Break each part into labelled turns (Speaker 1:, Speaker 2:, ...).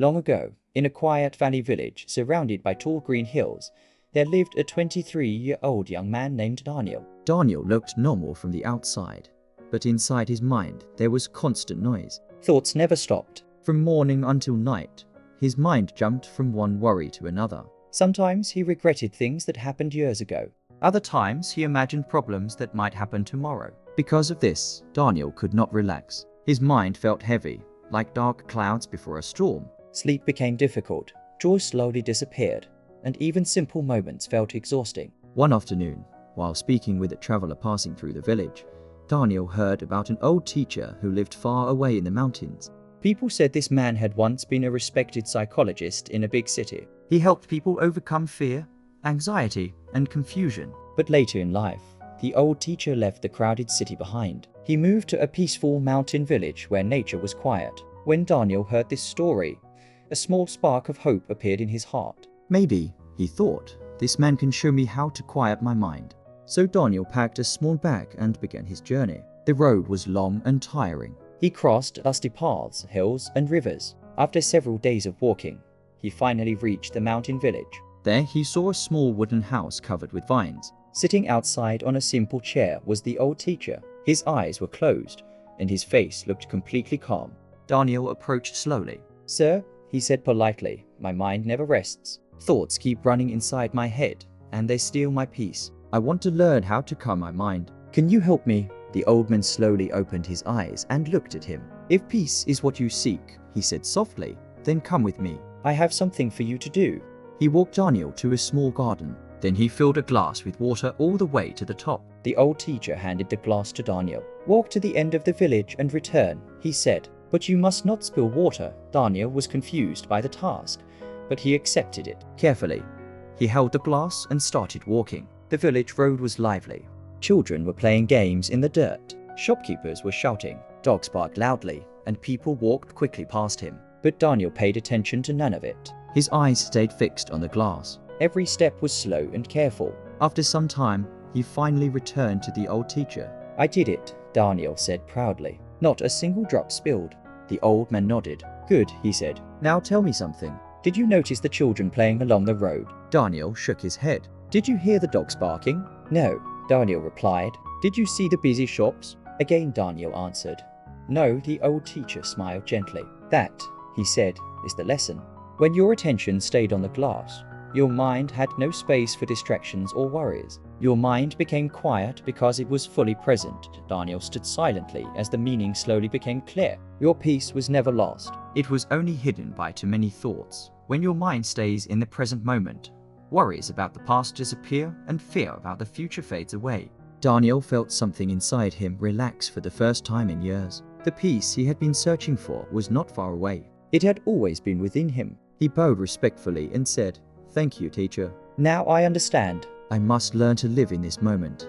Speaker 1: Long ago, in a quiet valley village surrounded by tall green hills, there lived a 23-year-old young man named Daniel. Daniel looked normal from the outside, but inside his mind there was constant noise. Thoughts never stopped. From morning until night, his mind jumped from one worry to another. Sometimes he regretted things that happened years ago. Other times he imagined problems that might happen tomorrow. Because of this, Daniel could not relax. His mind felt heavy, like dark clouds before a storm. Sleep became difficult, joy slowly disappeared, and even simple moments felt exhausting. One afternoon, while speaking with a traveler passing through the village, Daniel heard about an old teacher who lived far away in the mountains. People said this man had once been a respected psychologist in a big city. He helped people overcome fear, anxiety, and confusion. But later in life, the old teacher left the crowded city behind. He moved to a peaceful mountain village where nature was quiet. When Daniel heard this story, a small spark of hope appeared in his heart. Maybe, he thought, this man can show me how to quiet my mind. So Daniel packed a small bag and began his journey. The road was long and tiring. He crossed dusty paths, hills, and rivers. After several days of walking, he finally reached the mountain village. There he saw a small wooden house covered with vines. Sitting outside on a simple chair was the old teacher. His eyes were closed, and his face looked completely calm. Daniel approached slowly. "Sir," he said politely, "my mind never rests. Thoughts keep running inside my head, and they steal my peace. I want to learn how to calm my mind. Can you help me?" The old man slowly opened his eyes and looked at him. "If peace is what you seek," he said softly, "then come with me. I have something for you to do." He walked Daniel to a small garden. Then he filled a glass with water all the way to the top. The old teacher handed the glass to Daniel. "Walk to the end of the village and return," he said. "But you must not spill water." Daniel was confused by the task, but he accepted it. Carefully, he held the glass and started walking. The village road was lively. Children were playing games in the dirt. Shopkeepers were shouting. Dogs barked loudly, and people walked quickly past him. But Daniel paid attention to none of it. His eyes stayed fixed on the glass. Every step was slow and careful. After some time, he finally returned to the old teacher. "I did it," Daniel said proudly. "Not a single drop spilled." The old man nodded. "Good," he said. "Now tell me something. Did you notice the children playing along the road?" Daniel shook his head. "Did you hear the dogs barking?" "No," Daniel replied. "Did you see the busy shops?" Again Daniel answered. "No," the old teacher smiled gently. "That," he said, "is the lesson. When your attention stayed on the glass, your mind had no space for distractions or worries. Your mind became quiet because it was fully present." Daniel stood silently as the meaning slowly became clear. Your peace was never lost. It was only hidden by too many thoughts. When your mind stays in the present moment, worries about the past disappear and fear about the future fades away. Daniel felt something inside him relax for the first time in years. The peace he had been searching for was not far away. It had always been within him. He bowed respectfully and said, "Thank you, teacher. Now I understand. I must learn to live in this moment."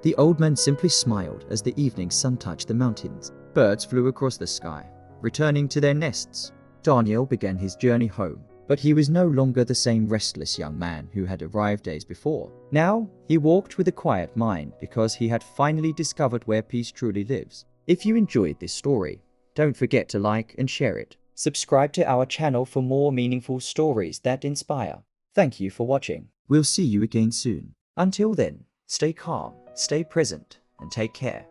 Speaker 1: The old man simply smiled as the evening sun touched the mountains. Birds flew across the sky, returning to their nests. Daniel began his journey home, but he was no longer the same restless young man who had arrived days before. Now, he walked with a quiet mind because he had finally discovered where peace truly lives. If you enjoyed this story, don't forget to like and share it. Subscribe to our channel for more meaningful stories that inspire. Thank you for watching. We'll see you again soon. Until then, stay calm, stay present, and take care.